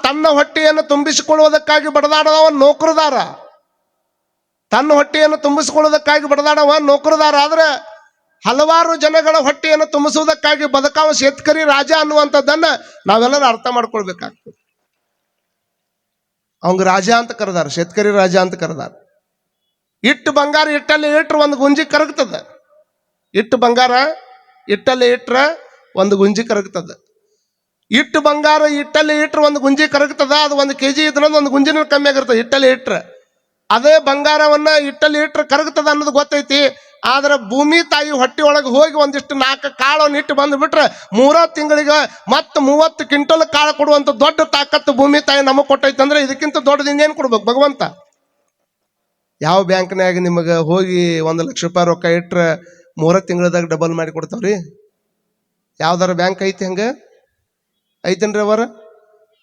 ತನ್ನ ಹೊಟ್ಟೆಯನ್ನು ತುಂಬಿಸಿಕೊಳ್ಳುವುದಕ್ಕಾಗಿ ಬಡದಾಡದವ ನೌಕರದಾರ. ತನ್ನ ಹೊಟ್ಟೆಯನ್ನು ತುಂಬಿಸಿಕೊಳ್ಳುವುದಕ್ಕಾಗಿ ಬಡದಾಡವ ನೌಕರದಾರ. ಆದ್ರೆ ಹಲವಾರು ಜನಗಳ ಹೊಟ್ಟೆಯನ್ನು ತುಂಬಿಸುವುದಕ್ಕಾಗಿ ಬದುಕಾವ ಶೇತಕರಿ ರಾಜ ಅನ್ನುವಂಥದ್ದನ್ನ ನಾವೆಲ್ಲರೂ ಅರ್ಥ ಮಾಡ್ಕೊಳ್ಬೇಕಾಗ್ತದೆ. ಅವಂಗ ರಾಜ ಅಂತ ಕರೆದಾರ, ಶೇತಕರಿ ರಾಜ ಅಂತ ಕರೆದಾರ. ಇಟ್ಟು ಬಂಗಾರ ಇಟ್ಟಲ್ಲಿ ಇಟ್ರ ಒಂದು ಗುಂಜಿ ಕರಗ್ತದ. ಇಟ್ಟು ಬಂಗಾರ ಇಟ್ಟಲ್ಲಿ ಇಟ್ರ ಒಂದು ಗುಂಜಿ ಕರಗ್ತದ. ಇಟ್ಟು ಬಂಗಾರ ಇಟ್ಟಲ್ಲಿ ಇಟ್ರ ಒಂದು ಗುಂಜಿ ಕರಗ್ತದ. ಅದು 1 kg ಇದ್ರಂದ್ರೆ ಒಂದು ಗುಂಜಿನ ಕಮ್ಮಿ ಆಗಿರ್ತದೆ ಇಟ್ಟಲ್ಲಿ ಇಟ್ರ. ಅದೇ ಬಂಗಾರವನ್ನ ಇಟ್ಟಲ್ಲಿ ಇಟ್ರ ಕರಗ್ತದ ಅನ್ನೋದು ಗೊತ್ತೈತಿ. ಆದ್ರೆ ಭೂಮಿ ತಾಯಿ ಹೊಟ್ಟೆ ಒಳಗೆ ಹೋಗಿ ಒಂದಿಷ್ಟು 4 ಕಾಳನ್ನು ಇಟ್ಟು ಬಂದು ಬಿಟ್ರೆ 3 ತಿಂಗಳಿಗೆ ಮತ್ತೆ 30 ಕ್ವಿಂಟಲ್ ಕಾಳು ಕೊಡುವಂತ ದೊಡ್ಡ ತಾಕತ್ತು ಭೂಮಿ ತಾಯಿ ನಮಗೆ ಕೊಟ್ಟೈತೆ. ಅಂದ್ರೆ ಇದಕ್ಕಿಂತ ದೊಡ್ಡದು ಇನ್ನೇನು ಕೊಡ್ಬೇಕು ಭಗವಂತ? ಯಾವ ಬ್ಯಾಂಕ್ನಾಗ ನಿಮಗೆ ಹೋಗಿ 1 ಲಕ್ಷ ರೂಪಾಯಿ ರೊಕ್ಕ ಇಟ್ರೆ 3 ತಿಂಗಳದಾಗ ಡಬಲ್ ಮಾಡಿ ಕೊಡ್ತಾವ್ರಿ? ಯಾವ್ದಾರ ಬ್ಯಾಂಕ್ ಐತಿ ಹಂಗ? ಐತೇನ್ರಿ ಅವರ?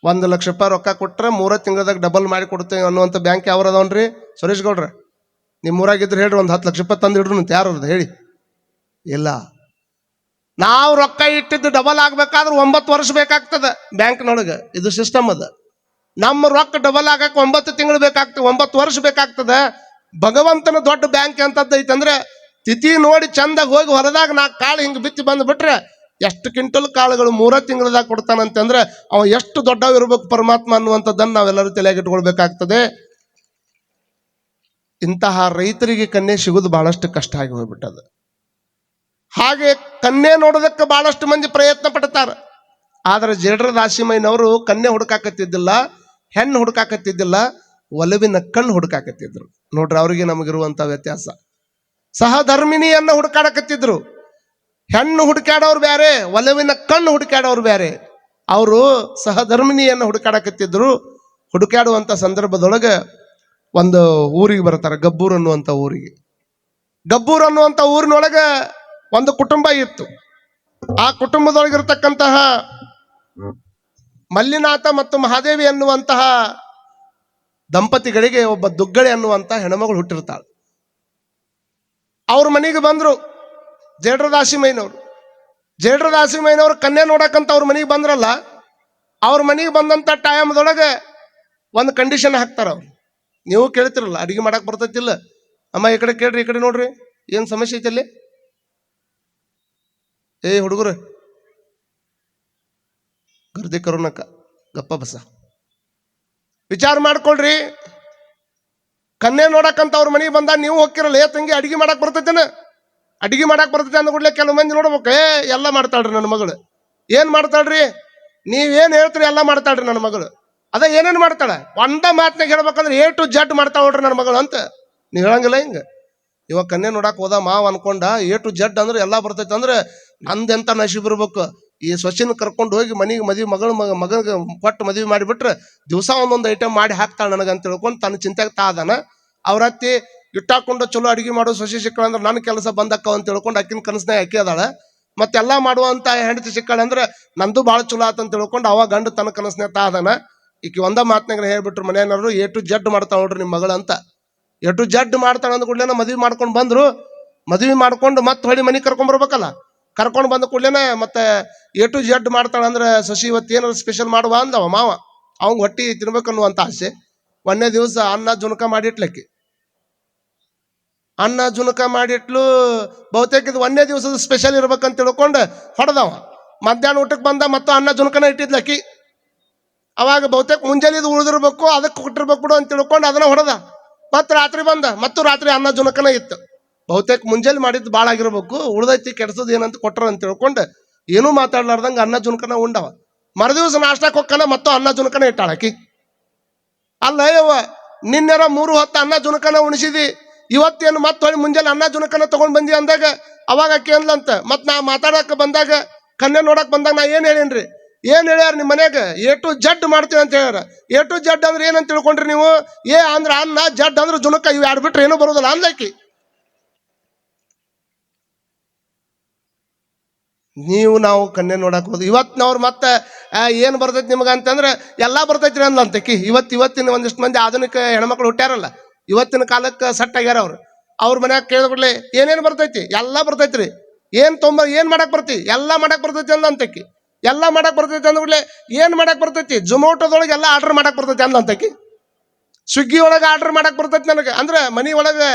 1 ಲಕ್ಷ ರೂಪಾಯಿ ರೊಕ್ಕ ಕೊಟ್ರೆ 3 ತಿಂಗಳದಾಗ ಡಬಲ್ ಮಾಡಿ ಕೊಡ್ತೇವೆ ಅನ್ನುವಂಥ ಬ್ಯಾಂಕ್ ಯಾವ್ರ ಅದಾವನ್ರಿ? ಸುರೇಶ್ ಗೌಡ್ರ ನಿಮ್ಮ ಊರಾಗಿದ್ರೆ ಹೇಳ್ರಿ, 10 ಲಕ್ಷ ರೂಪಾಯಿ ತಂದು ಇಡ್ರು ಅಂತ ಯಾರು ಹೇಳಿ? ಇಲ್ಲ. ನಾವು ರೊಕ್ಕ ಇಟ್ಟಿದ್ದು ಡಬಲ್ ಆಗ್ಬೇಕಾದ್ರೆ 9 ವರ್ಷ ಬೇಕಾಗ್ತದೆ ಬ್ಯಾಂಕ್ನೊಳಗೆ. ಇದು ಸಿಸ್ಟಮ್ ಅದ. ನಮ್ಮ ರೊಕ್ಕ ಡಬಲ್ ಆಗಕ್ಕೆ 9 ತಿಂಗಳು ಬೇಕಾಗ್ತದೆ, 9 ವರ್ಷ ಬೇಕಾಗ್ತದೆ. ಭಗವಂತನ ದೊಡ್ಡ ಬ್ಯಾಂಕ್ ಅಂತದ್ದು ಐತಂದ್ರೆ ತಿಥಿ ನೋಡಿ ಚಂದಾಗ ಹೋಗಿ ಹೊರದಾಗ 4 ಕಾಳು ಹಿಂಗೆ ಬಿತ್ತಿ ಬಂದು ಬಿಟ್ರೆ ಎಷ್ಟು ಕ್ವಿಂಟಲ್ ಕಾಳುಗಳು 3 ತಿಂಗಳದಾಗ ಕೊಡ್ತಾನಂತಂದ್ರೆ ಅವ ಎಷ್ಟು ದೊಡ್ಡವ ಇರ್ಬೇಕು ಪರಮಾತ್ಮ ಅನ್ನುವಂಥದ್ದನ್ನು ನಾವೆಲ್ಲರೂ ತಲೆಯಾಗಿ ಇಟ್ಕೊಳ್ಬೇಕಾಗ್ತದೆ. ಇಂತಹ ರೈತರಿಗೆ ಕನ್ಯೆ ಸಿಗೋದು ಬಹಳಷ್ಟು ಕಷ್ಟ ಆಗಿ ಹೋಗ್ಬಿಟ್ಟದ. ಹಾಗೆ ಕನ್ಯೆ ನೋಡೋದಕ್ಕೆ ಬಹಳಷ್ಟು ಮಂದಿ ಪ್ರಯತ್ನ ಪಡ್ತಾರ. ಆದ್ರೆ ಜೇಡ್ರ ದಾಸಿಮಯ್ಯನವರು ಕನ್ಯೆ ಹುಡುಕಾಕತ್ತಿದ್ದಿಲ್ಲ, ಹೆಣ್ಣು ಹುಡುಕಾಕತ್ತಿದ್ದಿಲ್ಲ, ಒಲವಿನ ಕಣ್ಣು ಹುಡುಕಾಕತ್ತಿದ್ರು. ನೋಡ್ರಿ ಅವ್ರಿಗೆ ನಮಗಿರುವಂತ ವ್ಯತ್ಯಾಸ. ಸಹಧರ್ಮಿಣಿಯನ್ನ ಹುಡುಕಾಡಕತ್ತಿದ್ರು. ಹೆಣ್ಣು ಹುಡುಕಾಡೋರು ಬೇರೆ, ಒಲವಿನ ಕಣ್ಣು ಹುಡುಕಾಡೋರು ಬೇರೆ. ಅವರು ಸಹಧರ್ಮಿಣಿಯನ್ನ ಹುಡುಕಾಡಕತ್ತಿದ್ರು. ಹುಡುಕಾಡುವಂತ ಸಂದರ್ಭದೊಳಗೆ ಒಂದು ಊರಿಗೆ ಬರ್ತಾರೆ, ಗಬ್ಬೂರ್ ಅನ್ನುವಂಥ ಊರಿಗೆ. ಗಬ್ಬೂರ್ ಅನ್ನುವಂಥ ಊರಿನೊಳಗೆ ಒಂದು ಕುಟುಂಬ ಇತ್ತು. ಆ ಕುಟುಂಬದೊಳಗಿರ್ತಕ್ಕಂತಹ ಮಲ್ಲಿನಾಥ ಮತ್ತು ಮಹಾದೇವಿ ಅನ್ನುವಂತಹ ದಂಪತಿಗಳಿಗೆ ಒಬ್ಬ ದುಗ್ಗಳೆ ಅನ್ನುವಂಥ ಹೆಣ್ಮಗಳು ಹುಟ್ಟಿರ್ತಾಳೆ. ಅವ್ರ ಮನೆಗೆ ಬಂದ್ರು ಜೇಡ್ರ ದಾಸಿಮಯ್ಯನವರು. ಜೇಡ್ರ ದಾಸಿಮಯ್ಯನವರು ಕನ್ಯೆ ನೋಡಕ್ಕಂತ ಅವ್ರ ಮನೆಗೆ ಬಂದ್ರಲ್ಲ, ಅವ್ರ ಮನೆಗೆ ಬಂದಂತ ಟೈಮ್ದೊಳಗೆ ಒಂದು ಕಂಡೀಷನ್ ಹಾಕ್ತಾರ ಅವ್ರು. ನೀವು ಕೇಳ್ತಿರಲ್ಲ, ಅಡಿಗೆ ಮಾಡಕ್ ಬರ್ತೈತಿಲ್ಲ? ಅಮ್ಮ ಈ ಕಡೆ ಕೇಳ್ರಿ, ಈ ಕಡೆ ನೋಡ್ರಿ, ಏನ್ ಸಮಸ್ಯೆ ಐತಿ ಅಲ್ಲಿ? ಏ ಹುಡುಗರು ಗರ್ದಿ ಕರುಣಕ್ಕ ಗಪ್ಪ ಬಸ ವಿಚಾರ ಮಾಡ್ಕೊಳ್ರಿ. ಕನ್ಯೆ ನೋಡಕ್ಕಂತ ಅವ್ರ ಮನೆಗೆ ಬಂದ ನೀವು ಹೋಗಿರಲ್ಲ, ಏ ತಂಗಿ ಅಡಿಗೆ ಮಾಡಕ್ ಬರ್ತೈತೇನ? ಅಡಿಗೆ ಮಾಡಕ್ ಬರ್ತೈತೆ ಅಂದ ಕೂಡಲೇ ಕೆಲವು ಮಂದಿ ನೋಡ್ಬೇಕು, ಎಲ್ಲ ಮಾಡ್ತಾಳ್ರಿ ನನ್ನ ಮಗಳು. ಏನ್ ಮಾಡ್ತಾಳ್ರಿ? ನೀವೇನ್ ಹೇಳ್ತೀರಿ ಎಲ್ಲ ಮಾಡ್ತಾಳ್ರಿ ನನ್ನ ಮಗಳು. ಅದ ಏನೇನ್ ಮಾಡ್ತಾಳ? ಒಂದ ಮಾತನಾಗ ಹೇಳ್ಬೇಕಂದ್ರೆ A to Z ಮಾಡ್ತಾಳ ನೋಡ್ರಿ ನನ್ನ ಮಗಳು ಅಂತ ನೀವ್ ಹೇಳಂಗಿಲ್ಲ. ಹಿಂಗ ಇವಾಗ ಕನ್ಯೆ ನೋಡಕ್ ಹೋದ ಮಾವ್ ಅನ್ಕೊಂಡ A to Z ಅಂದ್ರೆ ಎಲ್ಲಾ ಬರ್ತೈತೆ ಅಂದ್ರೆ ನಂದೆಂತ ನಶೀಬ್ ಇರ್ಬೇಕು. ಈ ಸೊಸಿನ ಕರ್ಕೊಂಡು ಹೋಗಿ ಮನೆಗೆ ಮಗನಿಗೆ ಕೊಟ್ಟು ಮದುವೆ ಮಾಡಿಬಿಟ್ರೆ ದಿವಸ ಒಂದೊಂದು ಐಟಮ್ ಮಾಡಿ ಹಾಕ್ತಾಳ ನನಗಂತ ತಿಳ್ಕೊಂಡು ತನ್ನ ಚಿಂತೆಗೆ ತಾದನ. ಅವ್ರ ಅತ್ತಿ ಇಟ್ಟಾಕೊಂಡು ಚಲೋ ಅಡಿಗೆ ಮಾಡೋ ಸೊಸಿ ಸಿಕ್ಕಳ ಅಂದ್ರೆ ನನ್ನ ಕೆಲಸ ಬಂದಕ್ಕ ಅಂತ ತಿಳ್ಕೊಂಡು ಅಕ್ಕಿನ ಕನಸನಾಗ ಅಕ್ಕಿ ಅದಾಳ. ಮತ್ತೆಲ್ಲ ಮಾಡುವಂತ ಹೆಂಡತಿ ಸಿಕ್ಕಳ ಅಂದ್ರೆ ನಂದು ಭಾಳ ಚಲೋ ಆತಂತ ತಿಳ್ಕೊಂಡು ಅವಾಗ ಗಂಡು ತನ್ನ ಕನಸನಾಗ ತಾದನ. ಈಕಿ ಒಂದ ಮಾತನಾಗ ಹೇಳ್ಬಿಟ್ರು ಮನೆಯವರು, A to Z ಮಾಡ್ತಾಳ ನೋಡ್ರಿ ನಿಮ್ಮ ಮಗಳು ಅಂತ. A to Z ಮಾಡ್ತಾಳ ಅಂದ ಕೂಡಲೇನ ಮದ್ವೆ ಮಾಡ್ಕೊಂಡು ಬಂದ್ರು. ಮದ್ವೆ ಮಾಡ್ಕೊಂಡು ಮತ್ತೆ ಹೊಳಿ ಮನೆಗೆ ಕರ್ಕೊಂಡ್ ಬರ್ಬೇಕಲ್ಲ. ಕರ್ಕೊಂಡು ಬಂದ ಕೂಡಲೇನೆ ಮತ್ತೆ A to Z ಮಾಡ್ತಾಳ ಅಂದ್ರೆ ಸಸಿ ಇವತ್ತು ಏನಾದ್ರು ಸ್ಪೆಷಲ್ ಮಾಡುವ ಅಂದವ ಮಾವ. ಅವಂಗ ಹೊಟ್ಟಿ ತಿನ್ಬೇಕನ್ನುವಂತ ಆಸೆ. 1ನೇ ದಿವಸ ಅನ್ನ ಜುನಕ ಮಾಡಿಟ್ಲಕ್ಕಿ. ಅನ್ನ ಜುನಕ ಮಾಡಿಟ್ಲು. ಬಹುತೇಕ ಇದು 1ನೇ ದಿವಸದ ಸ್ಪೆಷಲ್ ಇರ್ಬೇಕಂತ ತಿಳ್ಕೊಂಡು ಹೊಡೆದವ. ಮಧ್ಯಾಹ್ನ ಊಟಕ್ಕೆ ಬಂದ ಮತ್ತು ಅನ್ನ ಜುನಕನ ಇಟ್ಟಿದ್ಲಕ್ಕಿ. ಅವಾಗ ಬಹುತೇಕ ಮುಂಜಾನೆ ಉಳಿದಿರ್ಬೇಕು, ಅದಕ್ಕೆ ಕೊಟ್ಟಿರ್ಬೇಕು ಬಿಡು ಅಂತ ತಿಳ್ಕೊಂಡು ಅದನ್ನ ಹೊಡೆದ. ಮತ್ತೆ ರಾತ್ರಿ ಬಂದ, ಮತ್ತು ರಾತ್ರಿ ಅನ್ನ ಜುನಕನ ಇತ್ತು. ಬಹುತೇಕ ಮುಂಜಾನೆ ಮಾಡಿದ್ದು ಭಾಳ ಆಗಿರ್ಬೇಕು, ಉಳ್ದೈತಿ ಕೆಡ್ಸೋದು ಏನಂತ ಕೊಟ್ರ ಅಂತ ತಿಳ್ಕೊಂಡು ಏನೂ ಮಾತಾಡ್ಲಾರ್ದಂಗ ಅನ್ನ ಜುನಕನ ಉಂಡವ. ಮರುದಿವ್ಸ ನಾಷ್ಟಕ್ಕೆ ಹೋಗ್ಕನ ಮತ್ತು ಅನ್ನ ಜುನಕನ ಇಟ್ಟಾಳಕಿ. ಅಲ್ಲ ಯವ್ವ, ನಿನ್ನೆರ 3 ಹೊತ್ತು ಅನ್ನ ಜುನಕನ ಉಣಿಸಿದಿ, ಇವತ್ತೇನು ಮತ್ತೆ ಹೊಳಿ ಮುಂಜಾನೆ ಅನ್ನ ಜುನಕನ ತಗೊಂಡ್ ಬಂದಿ ಅಂದಾಗ ಅವಾಗ ಆಕಿ ಅಂದ್ಲಂತ. ಮತ್ ನಾ ಮಾತಾಡಕ್ ಬಂದಾಗ ಕನ್ಯೆ ನೋಡಕ್ ಬಂದಾಗ ನಾ ಏನ್ ಹೇಳೇನ್ರಿ? ಏನ್ ಹೇಳ್ಯಾರ ನಿಮ್ಮ ಮನ್ಯಾಗ? A to Z ಮಾಡ್ತೀವಿ ಅಂತ ಹೇಳ್ಯಾರ. A to Z ಅಂದ್ರೆ ಏನಂತ ತಿಳ್ಕೊಂಡ್ರಿ ನೀವು? A ಅಂದ್ರ ಅನ್ನ, Z ಅಂದ್ರೆ ಜುನಕ, ಇವ್ ಆಡ್ಬಿಟ್ರೆ ಏನೂ ಬರೋದಿಲ್ಲ ಅಂದ್ಲಾಕಿ. ನಾವು ಕನ್ಯೆ ನೋಡಕ್ ಹೋದ್ ಇವತ್ತಿನವ್ರು ಮತ್ತೆ ಏನ್ ಬರ್ತೈತಿ ನಿಮ್ಗ ಅಂತಂದ್ರೆ ಎಲ್ಲಾ ಬರ್ತೈತ್ರಿ ಅಂದ್ಲಂತಕಿ. ಇವತ್ತಿನ ಒಂದಿಷ್ಟು ಮಂದಿ ಆಧುನಿಕ ಹೆಣ್ಮಕ್ಳು ಹುಟ್ಟ್ಯಾರಲ್ಲ, ಇವತ್ತಿನ ಕಾಲಕ್ಕೆ ಸೆಟ್ ಆಗ್ಯಾರ ಅವ್ರು. ಅವ್ರ ಮನ್ಯಾಗ ಕೇಳಿದ ಕೂಡಲೇ ಏನೇನು ಬರ್ತೈತಿ? ಎಲ್ಲಾ ಬರ್ತೈತ್ರಿ. ಏನ್ ಮಾಡಕ್ ಬರ್ತಿ? ಎಲ್ಲಾ ಮಾಡಕ್ ಬರ್ತೈತಿ ಅಂದ್ಲಂತಕಿ. ಎಲ್ಲ ಮಾಡಕ್ ಬರ್ತೈತಿ ಅಂದ್ಬಿಡ್ಲೆ ಏನ್ ಮಾಡಕ್ ಬರ್ತೈತಿ ಜೊಮೋಟೋದೊಳಗೆ ಎಲ್ಲ ಆರ್ಡರ್ ಮಾಡಕ್ ಬರ್ತೈತಿ ಅಂದ್ಲಂತಕಿ. ಸ್ವಿಗ್ಗಿ ಒಳಗೆ ಆರ್ಡರ್ ಮಾಡಕ್ ಬರ್ತೈತಿ ನನಗೆ ಅಂದ್ರೆ ಮನಿ ಒಳಗೆ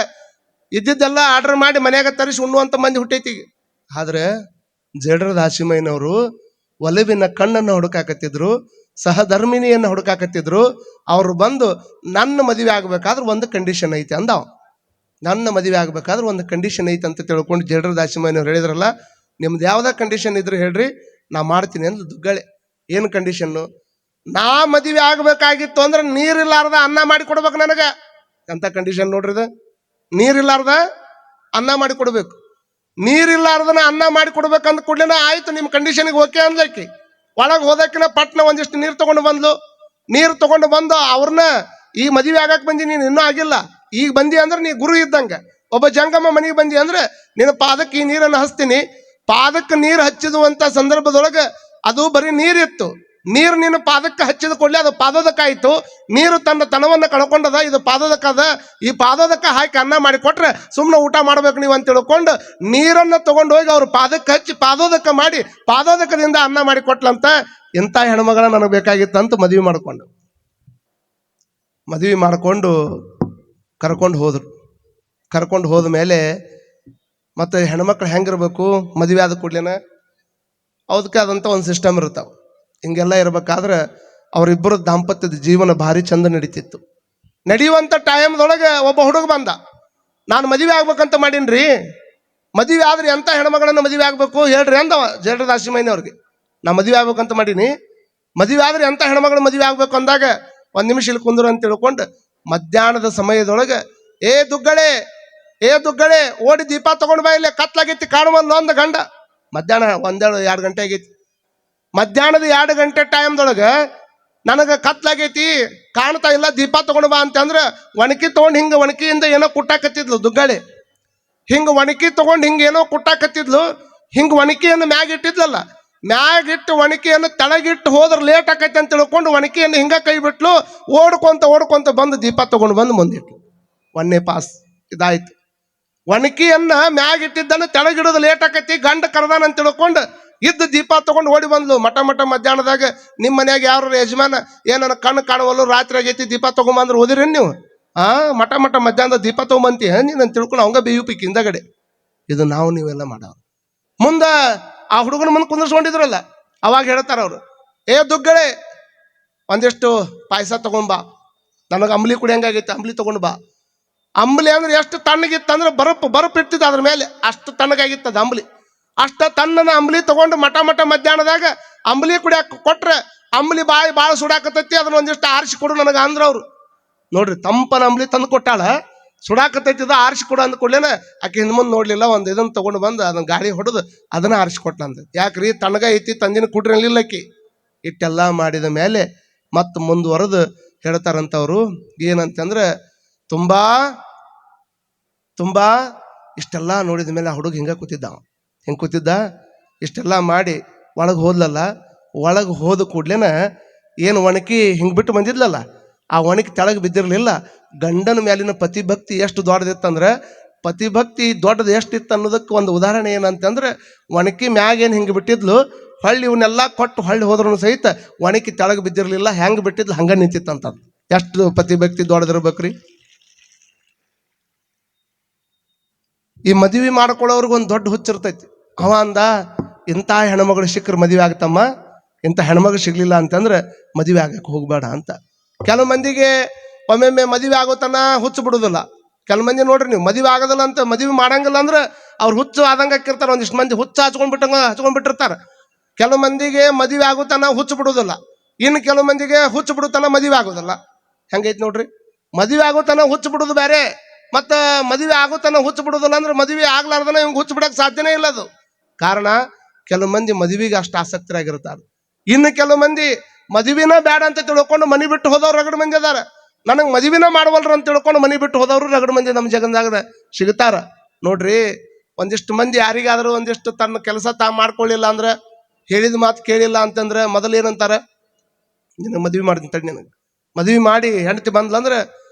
ಇದ್ದಿದ್ದೆಲ್ಲ ಆರ್ಡರ್ ಮಾಡಿ ಮನ್ಯಾಗ ತರಿಸಿ ಉಣ್ಣುವಂತ ಮಂದಿ ಹುಟ್ಟೈತಿ. ಆದ್ರೆ ಜೇಡ್ರ ದಾಸಿಮಯ್ಯನವರು ಒಲವಿನ ಕಣ್ಣನ್ನು ಹುಡುಕಾಕತ್ತಿದ್ರು, ಸಹಧರ್ಮಿಣಿಯನ್ನು ಹುಡುಕಾಕತ್ತಿದ್ರು. ಅವ್ರು ಬಂದು ನನ್ನ ಮದುವೆ ಆಗ್ಬೇಕಾದ್ರೆ ಒಂದು ಕಂಡೀಷನ್ ಐತಿ ಅಂದವ. ನನ್ನ ಮದುವೆ ಆಗ್ಬೇಕಾದ್ರೆ ಒಂದು ಕಂಡೀಷನ್ ಐತಿ ಅಂತ ತಿಳ್ಕೊಂಡು ಜೇಡ್ರ ದಾಸಿಮಯ್ಯನವ್ರು ಹೇಳಿದ್ರಲ್ಲ, ನಿಮ್ದು ಯಾವ್ದ ಕಂಡೀಷನ್ ಇದ್ರೆ ಹೇಳ್ರಿ ನಾ ಮಾಡ್ತೀನಿ ಅಂದ್ ದುಗ್ಗಳೆ. ಏನು ಕಂಡೀಷನ್ನು? ನಾ ಮದುವೆ ಆಗ್ಬೇಕಾಗಿತ್ತು ಅಂದ್ರೆ ನೀರಿಲ್ಲಾರ್ದ ಅನ್ನ ಮಾಡಿ ಕೊಡ್ಬೇಕು ನನಗೆ. ಅಂತ ಕಂಡೀಷನ್ ನೋಡ್ರಿ ಇದು. ನೀರಿಲ್ಲಾರ್ದ ಅನ್ನ ಮಾಡಿ ಕೊಡ್ಬೇಕು. ನೀರಿಲ್ಲಾರ್ದನ ಅನ್ನ ಮಾಡಿ ಕೊಡ್ಬೇಕಂದ ಕೂಡಲೇ ಆಯ್ತು ನಿಮ್ಮ ಕಂಡೀಷನ್ಗೆ ಓಕೆ ಅಂದ್ಲಕ್ಕಿ. ಒಳಗೆ ಹೋದಕ್ಕಿನ ಪಟ್ನ ಒಂದಿಷ್ಟು ನೀರು ತಗೊಂಡು ಬಂದ್ಲು. ನೀರು ತಗೊಂಡು ಬಂದು ಅವ್ರನ್ನ ಈ ಮದುವೆ ಆಗಕ್ಕೆ ಬಂದಿ, ನೀನು ಇನ್ನೂ ಆಗಿಲ್ಲ, ಈಗ ಬಂದಿ ಅಂದ್ರೆ ನೀ ಗುರು ಇದ್ದಂಗೆ. ಒಬ್ಬ ಜಂಗಮ ಮನೆಗೆ ಬಂದಿ ಅಂದ್ರೆ ನಿನ್ನ ಪಾದಕ್ಕೆ ಈ ನೀರನ್ನು ಹಚ್ತೀನಿ. ಪಾದಕ್ಕೆ ನೀರು ಹಚ್ಚಿದುವಂತ ಸಂದರ್ಭದೊಳಗೆ ಅದು ಬರೀ ನೀರಿತ್ತು. ನೀರು ನಿನ್ನ ಪಾದಕ್ಕೆ ಹಚ್ಚಿದ ಕೂಡಲೇ ಅದು ಪಾದೋದಕ್ಕಾಯ್ತು. ನೀರು ತನ್ನ ತನವನ್ನು ಕಳ್ಕೊಂಡದ, ಇದು ಪಾದೋದಕ್ಕದ. ಈ ಪಾದೋದಕ್ಕ ಹಾಕಿ ಅನ್ನ ಮಾಡಿ ಕೊಟ್ರೆ ಸುಮ್ಮನೆ ಊಟ ಮಾಡ್ಬೇಕು ನೀವು ಅಂತ ತಿಳ್ಕೊಂಡು ನೀರನ್ನು ತಗೊಂಡು ಹೋಗಿ ಅವ್ರು ಪಾದಕ್ಕೆ ಹಚ್ಚಿ ಪಾದೋದಕ್ಕ ಮಾಡಿ ಪಾದೋದಕದಿಂದ ಅನ್ನ ಮಾಡಿ ಕೊಟ್ಲಂತ. ಇಂಥ ಹೆಣ್ಮಗಳ ನನಗೆ ಬೇಕಾಗಿತ್ತಂತ ಮದುವೆ ಮಾಡಿಕೊಂಡು ಕರ್ಕೊಂಡು ಹೋದ್ರು. ಕರ್ಕೊಂಡು ಹೋದ ಮೇಲೆ ಮತ್ತೆ ಹೆಣ್ಮಕ್ಳು ಹೆಂಗಿರ್ಬೇಕು, ಮದುವೆ ಆದ ಕೂಡ್ಲೇನ ಅದಕ್ಕೆ ಆದಂಥ ಒಂದು ಸಿಸ್ಟಮ್ ಇರ್ತಾವೆ. ಹಿಂಗೆಲ್ಲ ಇರ್ಬೇಕಾದ್ರೆ ಅವರಿಬ್ಬರು ದಾಂಪತ್ಯದ ಜೀವನ ಭಾರಿ ಚಂದ ನಡೀತಿತ್ತು. ನಡೆಯುವಂಥ ಟೈಮ್ದೊಳಗೆ ಒಬ್ಬ ಹುಡುಗ ಬಂದ. ನಾನು ಮದುವೆ ಆಗ್ಬೇಕಂತ ಮಾಡೀನಿ, ಮದುವೆ ಆದ್ರೆ ಎಂಥ ಹೆಣ್ಮಗಳನ್ನು ಮದುವೆ ಆಗ್ಬೇಕು ಹೇಳ್ರಿ ಅಂದವ ಜೇಡ್ರ ದಾಸಿಮಯ್ಯನವ್ರಿಗೆ. ನಾ ಮದುವೆ ಆಗ್ಬೇಕಂತ ಮಾಡೀನಿ, ಮದುವೆ ಆದ್ರೆ ಎಂಥ ಹೆಣ್ಮಗಳು ಮದುವೆ ಆಗ್ಬೇಕು ಅಂದಾಗ ಒಂದು ನಿಮಿಷ ಇಲ್ಲಿ ಕುಂದ್ರು ಅಂತ ತಿಳ್ಕೊಂಡು ಮಧ್ಯಾಹ್ನದ ಸಮಯದೊಳಗೆ ಏ ದುಗ್ಗಳೆ ಓಡಿ ದೀಪ ತಗೊಂಡು ಬಾ, ಇಲ್ಲೇ ಕತ್ಲಾಗೈತಿ ಕಾಣುವಲ್ಲ ಒಂದು ಗಂಡ. ಮಧ್ಯಾಹ್ನ 1-2 ಗಂಟೆ ಆಗೈತಿ. ಮಧ್ಯಾಹ್ನದ 2 ಗಂಟೆ ಟೈಮ್ದೊಳಗೆ ನನಗೆ ಕತ್ಲಾಗೈತಿ ಕಾಣ್ತಾ ಇಲ್ಲ, ದೀಪ ತಗೊಂಡು ಬಾ ಅಂತಂದ್ರೆ ಒಣಕಿ ತಗೊಂಡು ಹಿಂಗೆ ಒಣಕಿಯಿಂದ ಏನೋ ಕುಟ್ಟಾಕತ್ತಿದ್ಲು ದುಗ್ಗಳೆ. ಹಿಂಗೆ ಒಣಕಿ ತಗೊಂಡು ಹಿಂಗೆ ಏನೋ ಕುಟ್ಟಾಕತ್ತಿದ್ಲು. ಹಿಂಗೆ ಒಣಕಿಯನ್ನು ಮ್ಯಾಗ ಇಟ್ಟಿದ್ಲಲ್ಲ, ಮ್ಯಾಗಿಟ್ಟು ಒಣಕಿಯನ್ನು ತೆಳಗಿಟ್ಟು ಹೋದ್ರೆ ಲೇಟ್ ಆಕೈತಿ ಅಂತ ತಿಳ್ಕೊಂಡು ಒಣಕಿಯನ್ನು ಹಿಂಗ ಕೈ ಬಿಟ್ಲು. ಓಡ್ಕೊಂತ ಬಂದು ದೀಪ ತಗೊಂಡು ಬಂದು ಮುಂದಿಟ್ಲು. 1ನೇ ಪಾಸ್ ಇದಾಯ್ತು. ಒಣಕಿಯನ್ನ ಮ್ಯಾಗಿಟ್ಟಿದ್ದನ್ನು ತೆಳಗಿಡೋದು ಲೇಟ್ ಆಕೈತಿ, ಗಂಡ ಕರ್ದಾನ ಅಂತ ತಿಳ್ಕೊಂಡು ಇದ್ದ ದೀಪ ತಗೊಂಡು ಓಡಿ ಬಂದ್ಲು. ಮಠ ಮಧ್ಯಾಹ್ನದಾಗ ನಿಮ್ಮ ಮನ್ಯಾಗ ಯಾರು ಯಜಮಾನ ಏನನ್ನ ಕಣ್ಣು ಕಾಣುವಲ್ಲು, ರಾತ್ರಿ ಆಗೈತಿ ದೀಪ ತಗೊಂಬಂದ್ರೆ ಓದಿರೇನು ನೀವು? ಮಠ ಮಧ್ಯಾಹ್ನದ ದೀಪ ತಗೊಂಬಂತಿ ನೀನು ಅಂತ ತಿಳ್ಕೊಂಡು ಅವಂಗ ಬೇಯುಪಿಕ್ ಹಿಂದಗಡೆ. ಇದು ನೀವೆಲ್ಲ ಮಾಡೋ ಮುಂದೆ ಆ ಹುಡುಗನ ಮುಂದೆ ಕುಂದಿರ್ಸ್ಕೊಂಡಿದ್ರಲ್ಲ, ಅವಾಗ ಹೇಳ್ತಾರ ಅವರು, ಏ ದುಗ್ಗಳೆ ಒಂದಿಷ್ಟು ಪಾಯಸ ತಗೊಂಬಾ, ನನಗೆ ಅಂಬ್ಲಿ ಕುಡಿಯಂಗಾಗೈತಿ, ಅಂಬ್ಲಿ ತಗೊಂಡು ಬಾ. ಅಂಬ್ಲಿ ಅಂದ್ರೆ ಎಷ್ಟು ತಣ್ಣಗಿತ್ತಂದ್ರೆ ಬರಪ್ ಇಟ್ಟಿದ್ದ ಅದ್ರ ಮೇಲೆ, ಅಷ್ಟು ತಣ್ಣಗಾಗಿತ್ತದ ಅಂಬ್ಲಿ. ಅಷ್ಟ ತಣ್ಣನ ಅಂಬ್ಲಿ ತಗೊಂಡು ಮಠ ಮಧ್ಯಾಹ್ನದಾಗ ಅಂಬ್ಲಿ ಕುಡಿಯಾಕ ಕೊಟ್ರೆ ಅಂಬ್ಲಿ ಬಾಯಿ ಭಾಳ ಸುಡಾಕತೈತಿ, ಅದನ್ನ ಒಂದಿಷ್ಟು ಆರಿಸಿ ಕೊಡು ನನಗೆ ಅಂದ್ರ ಅವ್ರು. ನೋಡ್ರಿ, ತಂಪನ ಅಂಬ್ಲಿ ತಂದು ಕೊಟ್ಟಾಳ, ಸುಡಾಕತೈತಿದ ಆರಿಸಿ ಕೊಡು ಅಂದ ಕೂಡಲೇನ ಆಕೆ ಹಿಂದ್ ಮುಂದೆ ನೋಡ್ಲಿಲ್ಲ, ಒಂದು ಇದನ್ನ ತಗೊಂಡು ಬಂದು ಅದನ್ನ ಗಾಳಿ ಹೊಡೆದು ಅದನ್ನ ಆರಿಸಿಕೊಟ್ಲಂದ. ಯಾಕ್ರಿ, ತಣ್ಣಗ ಐತಿ ತಂದಿನ ಕುಡ್ರಿ ಅನ್ಲಿಲ್ಲಕ್ಕಿ. ಇಟ್ಟೆಲ್ಲ ಮಾಡಿದ ಮೇಲೆ ಮತ್ತೆ ಮುಂದುವರೆದು ಹೇಳ್ತಾರಂತವ್ರು ಏನಂತಂದ್ರೆ, ತುಂಬಾ ಇಷ್ಟೆಲ್ಲ ನೋಡಿದ ಮೇಲೆ ಆ ಹುಡುಗ ಹಿಂಗೆ ಕೂತಿದ್ದ. ಇಷ್ಟೆಲ್ಲ ಮಾಡಿ ಒಳಗೆ ಹೋದ್ಲಲ್ಲ, ಒಳಗೆ ಹೋದ ಕೂಡ್ಲೇನ ಏನು ಒಣಕಿ ಹಿಂಗೆ ಬಿಟ್ಟು ಬಂದಿದ್ಲಲ್ಲ, ಆ ಒಣಕಿ ತೆಳಗೆ ಬಿದ್ದಿರಲಿಲ್ಲ. ಗಂಡನ ಮೇಲಿನ ಪತಿಭಕ್ತಿ ಎಷ್ಟು ದೊಡ್ಡದಿತ್ತಂದ್ರೆ, ಪತಿಭಕ್ತಿ ದೊಡ್ಡದು ಎಷ್ಟಿತ್ತು ಅನ್ನೋದಕ್ಕೆ ಒಂದು ಉದಾಹರಣೆ ಏನಂತಂದ್ರೆ, ಒಣಕಿ ಮ್ಯಾಗೇನು ಹಿಂಗೆ ಬಿಟ್ಟಿದ್ಲು, ಹೊಳ್ಳಿ ಇವನ್ನೆಲ್ಲ ಕೊಟ್ಟು ಹೊಳ್ಳಿ ಹೋದ್ರೂ ಸಹಿತ ಒಣಕಿ ತೆಳಗೆ ಬಿದ್ದಿರಲಿಲ್ಲ, ಹೆಂಗೆ ಬಿಟ್ಟಿದ್ಲು ಹಂಗೆ ನಿಂತಿತ್ತಂತ. ಎಷ್ಟು ಪತಿಭಕ್ತಿ ದೊಡ್ಡದಿರ್ಬೇಕ್ರಿ. ಈ ಮದುವೆ ಮಾಡ್ಕೊಳ್ಳೋರ್ಗೆ ಒಂದು ದೊಡ್ಡ ಹುಚ್ಚಿರ್ತೈತಿ. ಅವ ಅಂದ, ಇಂಥ ಹೆಣ್ಮಗಳು ಸಿಕ್ಕರೆ ಮದುವೆ ಆಗ್ತಮ್ಮ, ಇಂಥ ಹೆಣ್ಮಗಳು ಸಿಗ್ಲಿಲ್ಲ ಅಂತಂದ್ರೆ ಮದುವೆ ಆಗಕ್ಕೆ ಹೋಗ್ಬೇಡ ಅಂತ. ಕೆಲವು ಮಂದಿಗೆ ಒಮ್ಮೊಮ್ಮೆ ಮದುವೆ ಆಗೋತನ ಹುಚ್ಚು ಬಿಡುದಿಲ್ಲ. ಕೆಲವು ಮಂದಿ ನೋಡ್ರಿ ನೀವು, ಮದುವೆ ಆಗೋದಿಲ್ಲ ಅಂತ ಮದುವೆ ಮಾಡಂಗಿಲ್ಲ ಅಂದ್ರೆ ಅವ್ರು ಹುಚ್ಚು ಆದಂಗೆ ಹಾಕಿರ್ತಾರೆ. ಒಂದಿಷ್ಟು ಮಂದಿ ಹುಚ್ಚು ಹಚ್ಕೊಂಡ್ಬಿಟ್ಟಿರ್ತಾರೆ. ಕೆಲವು ಮಂದಿಗೆ ಮದುವೆ ಆಗೋತನ ಹುಚ್ಚು ಬಿಡುದಿಲ್ಲ, ಇನ್ನು ಕೆಲವು ಮಂದಿಗೆ ಹುಚ್ಚು ಬಿಡುತನ ಮದುವೆ ಆಗೋದಿಲ್ಲ. ಹೆಂಗೈತಿ ನೋಡ್ರಿ, ಮದುವೆ ಆಗೋತನ ಹುಚ್ಚು ಬಿಡುದು ಬೇರೆ, ಮತ್ತು ಮದುವೆ ಆಗೋತನ ಹುಚ್ಚು ಬಿಡುದಿಲ್ಲ ಅಂದ್ರೆ ಮದುವೆ ಆಗ್ಲಾರ್ದನ ಇವ್ಗೆ ಹುಚ್ಚು ಬಿಡಕ್ಕೆ ಸಾಧ್ಯನೇ ಇಲ್ಲ. ಅದು ಕಾರಣ, ಕೆಲವು ಮಂದಿ ಮದುವೆಗೆ ಅಷ್ಟು ಆಸಕ್ತರಾಗಿರ್ತಾರೆ. ಇನ್ನು ಕೆಲವು ಮಂದಿ ಮದುವೆನ ಬೇಡ ಅಂತ ತಿಳ್ಕೊಂಡು ಮನೆ ಬಿಟ್ಟು ಹೋದವ್ರು ರಗಡ ಮಂದಿ ಅದಾರ. ನನಗೆ ಮದುವೆನ ಮಾಡವಲ್ರು ಅಂತ ತಿಳ್ಕೊಂಡು ಮನೆ ಬಿಟ್ಟು ಹೋದವರು ರಗಡ ಮಂದಿ ನಮ್ಮ ಜಗನ್ದಾಗ ಸಿಗ್ತಾರ. ನೋಡ್ರಿ, ಒಂದಿಷ್ಟು ಮಂದಿ ಯಾರಿಗಾದ್ರೂ ಒಂದಿಷ್ಟು ತನ್ನ ಕೆಲಸ ಮಾಡ್ಕೊಳ್ಳಿಲ್ಲ ಅಂದ್ರೆ, ಹೇಳಿದ ಮಾತು ಕೇಳಿಲ್ಲ ಅಂತಂದ್ರೆ ಮೊದಲು ಏನಂತಾರೆ, ನಿನಗೆ ಮದುವೆ ಮಾಡ್ತೀನಿ ತಡಿ, ನಿನಗೆ ಮದುವೆ ಮಾಡಿ ಹೆಂಡತಿ ಬಂದ್ಲಂದ್ರೆ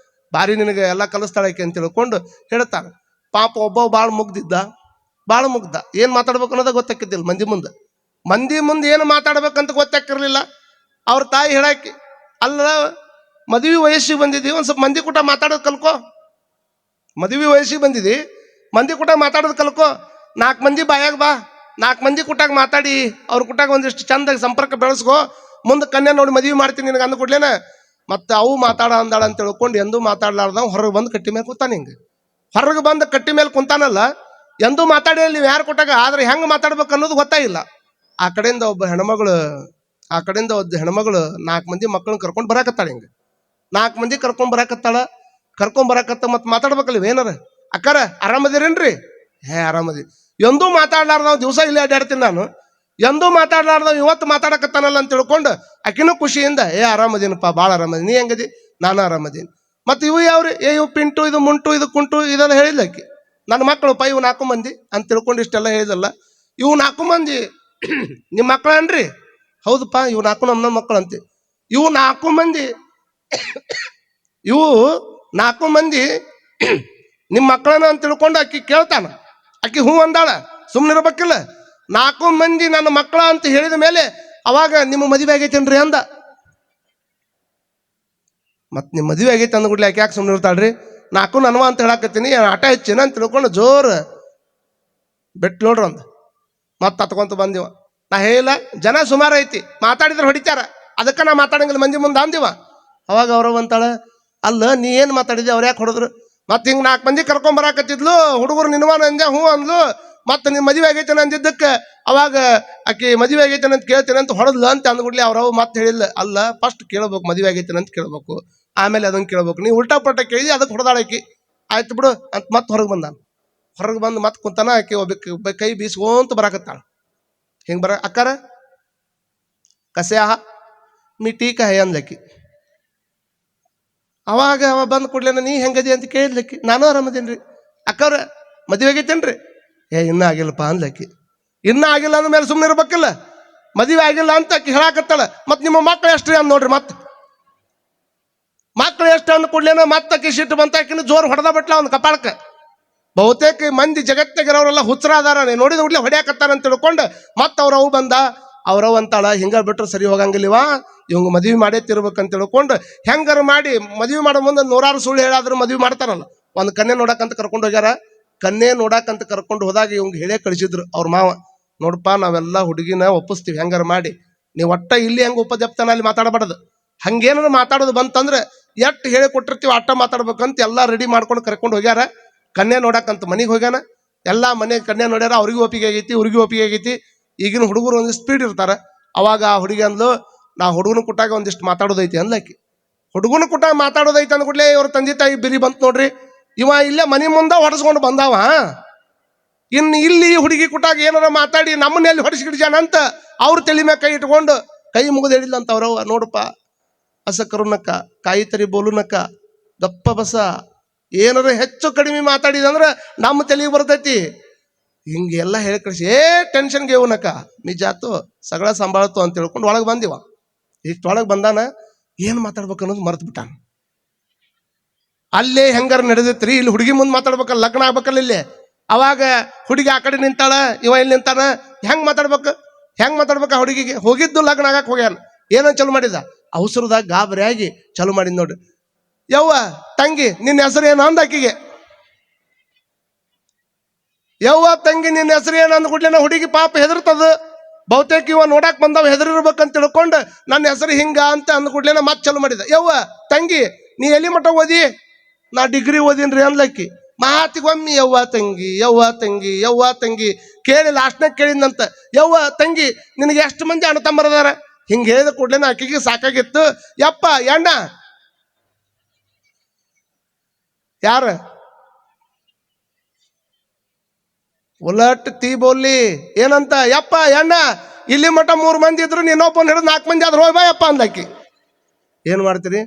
ಭಾರಿ ನಿನಗೆ ಎಲ್ಲ ಕಲಿಸ್ತಾಳಕ್ಕೆ ಅಂತ ತಿಳ್ಕೊಂಡು ಹೇಳ್ತಾರೆ. ಪಾಪ ಒಬ್ಬ ಭಾಳ ಮುಗ್ದ, ಏನು ಮಾತಾಡ್ಬೇಕು ಅನ್ನೋದ ಗೊತ್ತಾಕಿದ್ದಿಲ್ಲ ಮಂದಿ ಮುಂದೆ. ಮಂದಿ ಮುಂದೆ ಏನು ಮಾತಾಡ್ಬೇಕಂತ ಗೊತ್ತಾಕಿರ್ಲಿಲ್ಲ. ಅವ್ರ ತಾಯಿ ಹೇಳಾಕಿ, ಅಲ್ಲ ಮದುವೆ ವಯಸ್ಸಿಗೆ ಬಂದಿದ್ದೀವಿ, ಒಂದು ಸ್ವಲ್ಪ ಮಂದಿ ಕೂಟ ಮಾತಾಡೋದು ಕಲ್ಕೋ. ಮದುವೆ ವಯಸ್ಸಿಗೆ ಬಂದಿದ್ದಿ, ಮಂದಿ ಕೂಟ ಮಾತಾಡೋದು ಕಲ್ಕೋ. 4 ಮಂದಿ ಬಾಯಾಗ ಬಾ, 4 ಮಂದಿ ಕೂಟಾಗ ಮಾತಾಡಿ ಅವ್ರ ಕೂಟಾಗ ಒಂದಿಷ್ಟು ಚಂದಾಗಿ ಸಂಪರ್ಕ ಬೆಳೆಸ್ಕೋ. ಮುಂದೆ ಕನ್ಯಾ ನೋಡಿ ಮದುವೆ ಮಾಡ್ತೀನಿ ನಿನಗೆ ಅಂದ ಕೂಡ್ಲೇನ ಮತ್ತೆ ಅವು ಮಾತಾಡ ಅಂದಾಳ ಅಂತ ತಿಳ್ಕೊಂಡು ಎಂದೂ ಮಾತಾಡ್ಲಾರ್ದ ಹೊರಗೆ ಬಂದು ಕಟ್ಟಿ ಮೇಲೆ ಕೂತಾನ. ಹಿಂಗೆ ಹೊರಗೆ ಬಂದು ಕಟ್ಟಿ ಮೇಲೆ ಕುಂತಾನಲ್ಲ, ಎಂದೂ ಮಾತಾಡಿ ನೀವು ಯಾರು ಕೊಟ್ಟಾಗ. ಆದ್ರೆ ಹೆಂಗೆ ಮಾತಾಡ್ಬೇಕು ಅನ್ನೋದು ಗೊತ್ತಾಗಿಲ್ಲ. ಆ ಕಡೆಯಿಂದ ಒಬ್ಬ ಹೆಣ್ಮಗಳು 4 ಮಂದಿ ಮಕ್ಕಳನ್ನ ಕರ್ಕೊಂಡು ಬರಾಕತ್ತಾಳ. ಹಿಂಗೆ 4 ಮಂದಿ ಕರ್ಕೊಂಡ್ ಬರಾಕತ್ತ ಮತ್ತೆ ಮಾತಾಡ್ಬೇಕಲ್ಲ ಏನಾರ. ಅಕ್ಕಾರ ಆರಾಮದಿರೇನ್ರಿ? ಆರಾಮದಿ. ಎಂದೂ ಮಾತಾಡ್ಲಾರ್ದವ್ ದಿವಸ ಇಲ್ಲೇ ಅಡ್ಡಾಡ್ತೀನಿ ನಾನು, ಎಂದೂ ಮಾತಾಡ್ಲಾರ್ದವ್ ಇವತ್ತು ಮಾತಾಡಕತ್ತಾನಲ್ಲ ಅಂತ ತಿಳ್ಕೊಂಡು ಆಕಿನೂ ಖುಷಿಯಿಂದ ಆರಾಮದೀನಪ್ಪ, ಭಾಳ ಆರಾಮದಿ. ನೀ ಹೆಂಗದಿ? ನಾನು ಆರಾಮದೀನಿ. ಮತ್ತೆ ಇವು ಯಾವ್ರಿ? ಇವು ಪಿಂಟು, ಇದು ಮುಂಟು, ಇದು ಕುಂಟು, ಇದೆಲ್ಲ ಹೇಳಿಲ್ಲ ಆಕಿ. ನನ್ನ ಮಕ್ಕಳಪ್ಪ ಇವು 4 ಮಂದಿ ಅಂತ ತಿಳ್ಕೊಂಡು ಇಷ್ಟೆಲ್ಲ ಹೇಳಿದಲ್ಲ. ಇವು 4 ಮಂದಿ ನಿಮ್ಮ ಮಕ್ಕಳನ್ರಿ? ಹೌದಪ್ಪ, ಇವು 4 ನಮ್ಮ ಮಕ್ಕಳು ಅಂತೆ. ಇವು 4 ಮಂದಿ ನಿಮ್ಮ ಮಕ್ಕಳನ್ನ ಅಂತ ತಿಳ್ಕೊಂಡು ಆಕಿ ಕೇಳ್ತಾನ. ಆಕಿ ಹೂ ಅಂದಾಳ, ಸುಮ್ಮನಿರ್ಬೇಕಿಲ್ಲ. 4 ಮಂದಿ ನನ್ನ ಮಕ್ಕಳ ಅಂತ ಹೇಳಿದ ಮೇಲೆ ಅವಾಗ ನಿಮ್ಮ ಮದುವೆ ಆಗೈತೇನ್ರಿ ಅಂದ. ಮತ್ತೆ ನಿಮ್ಮ ಮದುವೆ ಆಗೈತೆ ಅಂದ್ಬಿಡ್ಲಿ ಆಕೆ ಯಾಕೆ ಸುಮ್ಮನೆ ಇರ್ತಾಳ್ರಿ? 4 ನನ್ವ ಅಂತ ಹೇಳಾಕತ್ತೀನಿ, ಆಟ ಹೆಚ್ಚಿನ ಅಂತ ತಿಳ್ಕೊಂಡು ಜೋರು ಬೆಟ್ಟು ನೋಡ್ರಿ ಅಂದ. ಮತ್ತೆ ಹತ್ಕೊಂತ ಬಂದಿವ. ನಾ ಹೇಳಿಲ್ಲ, ಜನ ಸುಮಾರು ಐತಿ, ಮಾತಾಡಿದ್ರೆ ಹೊಡಿತಾರ, ಅದಕ್ಕೆ ನಾ ಮಾತಾಡಂಗಿಲ್ಲ ಮಂದಿ ಮುಂದೆ ಅಂದಿವ. ಅವಾಗ ಅವ್ರವ ಅಂತಾಳ, ಅಲ್ಲ ನೀ ಏನು ಮಾತಾಡಿದ್ದೆ, ಅವ್ರು ಯಾಕೆ ಹೊಡೆದ್ರು? ಮತ್ತೆ ಹಿಂಗೆ 4 ಮಂದಿ ಕರ್ಕೊಂಬರಾಕತ್ತಿದ್ಲು, ಹುಡುಗರು ನಿನ್ವಾನ ಅಂದೆ, ಹ್ಞೂ ಅಂದ್ಲು. ಮತ್ತೆ ನಿಮ್ಮ ಮದುವೆ ಆಗೈತೇನೆ ಅಂದಿದ್ದಕ್ಕೆ ಅವಾಗ ಆಕಿ ಮದುವೆ ಆಗೈತೇನೆ ಅಂತ ಕೇಳ್ತೇನೆ ಅಂತ ಹೊಡೆದ್ಲು ಅಂತ ಅಂದ್ಬಿಡ್ಲಿ. ಅವ್ರವ್ ಮತ್ತೆ ಹೇಳಿಲ್ಲ, ಅಲ್ಲ ಫಸ್ಟ್ ಕೇಳ್ಬೇಕು, ಮದುವೆ ಆಗೈತೇನೆ ಅಂತ ಕೇಳ್ಬೇಕು, ಆಮೇಲೆ ಅದನ್ನು ಕೇಳ್ಬೇಕು. ನೀವು ಉಲ್ಟಾ ಪಟ್ಟ ಕೇಳಿದಿ, ಅದಕ್ಕೆ ಹೊಡೆದಾಳಕಿ. ಆಯ್ತು ಬಿಡು ಅಂತ ಮತ್ತೆ ಹೊರಗೆ ಬಂದ. ಹೊರಗೆ ಬಂದು ಮತ್ತೆ ಕುಂತಾನ. ಆಕೆ ಒಬ್ಬ ಕೈ ಬೀಸ್ಕೊಂತ ಬರಾಕತ್ತಾಳ. ಹಿಂಗೆ ಅಕ್ಕಾರ ಕಸ್ಯಾ ಮೀ ಟೀಕ ಹೇ ಅಂದ್ಲಕ್ಕಿ. ಅವಾಗ ಅವ ಬಂದು ಕೂಡ್ಲೇನ ನೀ ಹೆಂಗದಿ ಅಂತ ಕೇಳಿದ್ಲಕ್ಕಿ. ನಾನು ಆರಾಮದೇನ್ರಿ. ಅಕ್ಕವ್ರ ಮದುವೆ ಆಗೈತೇನ್ರಿ? ಇನ್ನೂ ಆಗಿಲ್ಲಪ್ಪ ಅಂದ್ಲಕ್ಕಿ. ಇನ್ನೂ ಆಗಿಲ್ಲ ಅಂದ್ಮೇಲೆ ಸುಮ್ಮನೆ ಇರ್ಬೇಕಿಲ್ಲ. ಮದುವೆ ಆಗಿಲ್ಲ ಅಂತ ಆಕಿ ಹೇಳಾಕತ್ತಾಳ. ಮತ್ತೆ ನಿಮ್ಮ ಮಕ್ಕಳು ಎಷ್ಟ್ರಿ ಅಂದ್ ನೋಡ್ರಿ. ಮತ್ತೆ ಮಕ್ಕಳು ಎಷ್ಟು ಅಂದ್ ಕೂಡ್ಲೇನ ಮತ್ತೆ ಆಕಿ ಸಿಟ್ಟು ಬಂತ. ಆಕಿನ ಜೋರು ಹೊಡೆದ ಬಿಟ್ಲ ಒಂದು ಕಪಾಳಕ್ಕೆ. ಬಹುತೇಕ ಮಂದಿ ಜಗತ್ತಿಗಿರೋರೆಲ್ಲ ಹುಚ್ಚರಾದಾರ, ನೋಡಿದ ಹುಡ್ಲೆ ಹೊಡ್ಯಾಕತ್ತಾರ ಅಂತ ತಿಳ್ಕೊಂಡು ಮತ್ತೆ ಅವ್ರವು ಬಂದ. ಅವ್ರವ್ ಅಂತಾಳ, ಹಿಂಗ ಬಿಟ್ರೆ ಸರಿ ಹೋಗಂಗಿಲ್ಲವ, ಇವಂಗ ಮದುವೆ ಮಾಡೇ ತಿರ್ಬೇಕಂತ ತಿಳ್ಕೊಂಡು ಹೆಂಗಾರ ಮಾಡಿ ಮದುವೆ ಮಾಡೋ ಮುಂದೆ 100 ಸುಳ್ಳು ಹೇಳಾದ್ರೂ ಮದುವೆ ಮಾಡ್ತಾರಲ್ಲ. ಒಂದು ಕನ್ಯೆ ನೋಡಕ್ಕಂತ ಕರ್ಕೊಂಡು ಹೋಗ್ಯಾರ. ಕನ್ಯೆ ನೋಡಕ್ಕಂತ ಕರ್ಕೊಂಡು ಹೋದಾಗ ಇವಂಗ ಹೇಳೇ ಕಳಿಸಿದ್ರು ಅವ್ರ ಮಾವ, ನೋಡಪ್ಪ ನಾವೆಲ್ಲ ಹುಡುಗಿನ ಒಪ್ಪಿಸ್ತೀವಿ, ಹೆಂಗಾರ ಮಾಡಿ ನೀವು ಒಟ್ಟ ಇಲ್ಲಿ ಹೆಂಗೆ ಉಪಜಪ್ತಾನ ಅಲ್ಲಿ ಮಾತಾಡಬಾರ್ದು. ಹಂಗೇನಾದ್ರು ಮಾತಾಡೋದು ಬಂತಂದ್ರೆ ಎಷ್ಟು ಹೇಳಿ ಕೊಟ್ಟಿರ್ತೀವಿ ಅಟ್ಟ ಮಾತಾಡ್ಬೇಕಂತ ಎಲ್ಲ ರೆಡಿ ಮಾಡ್ಕೊಂಡು ಕರ್ಕೊಂಡು ಹೋಗ್ಯಾರ. ಕನ್ಯೆ ನೋಡಕ್ಕಂತ ಮನೆಗೆ ಹೋಗ್ಯಾನ. ಎಲ್ಲ ಮನೆ ಕನ್ಯೆ ನೋಡ್ಯಾರ. ಅವ್ರಿಗೂ ಒಪ್ಪಿಗೆ ಆಗೈತಿ, ಇವ್ರಿಗೂ ಒಪ್ಪಿಗೆ ಆಗೈತಿ. ಈಗಿನ ಹುಡುಗರು ಒಂದಿಷ್ಟು ಸ್ಪೀಡ್ ಇರ್ತಾರೆ. ಅವಾಗ ಆ ಹುಡುಗಿ ಅಂದ್ಲು, ನಾ ಹುಡುಗನ ಕುಟ್ಟಾಗ ಒಂದಿಷ್ಟು ಮಾತಾಡೋದೈತಿ ಅಂದ್ಲಾಕಿ. ಹುಡುಗನ ಕುಟ್ಟಾಗ ಮಾತಾಡೋದೈತಿ ಅಂದ್ಕೂಡ್ಲೆ ಇವ್ರ ತಂದೆ ತಾಯಿ ಬಿರಿ ಬಂತು ನೋಡ್ರಿ. ಇವ ಇಲ್ಲೇ ಮನೆ ಮುಂದೆ ಹೊಡೆಸ್ಕೊಂಡು ಬಂದಾವ. ಇನ್ನು ಇಲ್ಲಿ ಹುಡುಗಿ ಕುಟ್ಟಾಗ ಏನಾರ ಮಾತಾಡಿ ನಮ್ಮನ್ನೆಲ್ಲಿ ಹೊಡೆಸಿಗಿಡ್ಜಾನಂತ ಅವ್ರ ತಲೆ ಮ್ಯಾಗ ಕೈ ಇಟ್ಕೊಂಡು ಕೈ ಮುಗಿದು ಹೇಳಿಲ್ಲ ಅಂತ ಅವ್ರವ. ನೋಡಪ್ಪ ಹಸ ಕರುನಕ್ಕ ಕಾಯಿ ತರಿ ಬೋಲುನಕ್ಕ ದಪ್ಪ ಬಸ, ಏನಾರ ಹೆಚ್ಚು ಕಡಿಮೆ ಮಾತಾಡಿದಂದ್ರೆ ನಮ್ಮ ತಲೆಗೆ ಬರ್ತೈತಿ. ಹಿಂಗೆಲ್ಲ ಹೇಳಿ ಕಳಿಸಿ ಟೆನ್ಷನ್ಗೆ ಇವನಕ್ಕ ಮೀ ಜಾತು ಸಗಳ ಸಂಭಾಳತು ಅಂತ ಹೇಳ್ಕೊಂಡು ಒಳಗೆ ಬಂದಿವ. ಇಷ್ಟೊಳಗೆ ಬಂದಾನ, ಏನು ಮಾತಾಡ್ಬೇಕು ಅನ್ನೋದು ಮರ್ತು ಬಿಟ್ಟಾನ. ಅಲ್ಲೇ ಹೆಂಗಾರ ನಡೆದೈತ್ರಿ, ಇಲ್ಲಿ ಹುಡುಗಿ ಮುಂದೆ ಮಾತಾಡ್ಬೇಕಲ್ಲ, ಲಗ್ನ ಆಗ್ಬೇಕಲ್ಲ ಇಲ್ಲಿ. ಅವಾಗ ಹುಡುಗಿ ಆ ಕಡೆ ನಿಂತಾಳ, ಇವ ಇಲ್ಲಿ ನಿಂತಾನ. ಹೆಂಗೆ ಮಾತಾಡ್ಬೇಕು ಆ ಹುಡುಗಿಗೆ? ಹೋಗಿದ್ದು ಲಗ್ನ ಆಗಕ್ಕೆ ಹೋಗ್ಯಾನ. ಏನೋ ಚಲೋ ಮಾಡಿದ, ಅವಸರದಾಗ ಗಾಬರಿಯಾಗಿ ಚಲೋ ಮಾಡಿದ್ ನೋಡ್ರಿ. ಯವ್ವ ತಂಗಿ ನಿನ್ನ ಹೆಸರು ಏನು ಅಂದ ಆಕಿಗೆ. ಯವ್ವ ತಂಗಿ ನಿನ್ನ ಹೆಸರು ಏನು ಅಂದ್ಕೂಡ್ಲೇನ ಹುಡುಗಿ ಪಾಪ ಹೆದರ್ತದ. ಬಹುತೇಕ ಇವ ನೋಡಕ್ ಬಂದವ ಹೆದರಿರ್ಬೇಕಂತ ತಿಳ್ಕೊಂಡು ನನ್ನ ಹೆಸರು ಹಿಂಗ ಅಂತ ಅಂದ್ಕೂಡ್ಲೇನ ಮತ್ತೆ ಚಲೋ ಮಾಡಿದ. ಯವ್ವ ತಂಗಿ ನೀ ಎಲ್ಲಿ ಮಟ್ಟ ಓದಿ? ನಾ ಡಿಗ್ರಿ ಓದಿನ್ರಿ ಅಂದ್ಲಕ್ಕಿ. ಮಾತಿಗೊಮ್ಮಿ ಯವ್ವ ತಂಗಿ ಕೇಳಿ ಲಾಸ್ಟ್ನಾಗ ಕೇಳಿದ್ನಂತ, ಯವ್ವ ತಂಗಿ ನಿನಗೆ ಎಷ್ಟು ಮಂದಿ ಅಣ್ಣ ತಮ್ಮರದಾರ? ಹಿಂಗೆ ಹೇಳಿದ ಕೂಡ್ಲೇನ ಆಕಿಗೆ ಸಾಕಾಗಿತ್ತು. ಯಪ್ಪ ಎಣ್ಣ ಯಾರ ಉಲಟ್ ತೀ ಬೋಲಿ ಏನಂತ, ಯಪ್ಪ ಎಣ್ಣ ಇಲ್ಲಿ ಮಠ 3 ಮಂದಿ ಇದ್ರು, ನೀನೊಬ್ಬನ ಹಿಡಿದು 4 ಮಂದಿ ಆದ್ರೆ ಹೋಯ್ ಬಾ ಯಪ್ಪ ಅಂದಾಕಿ. ಏನ್ ಮಾಡ್ತೀರಿ?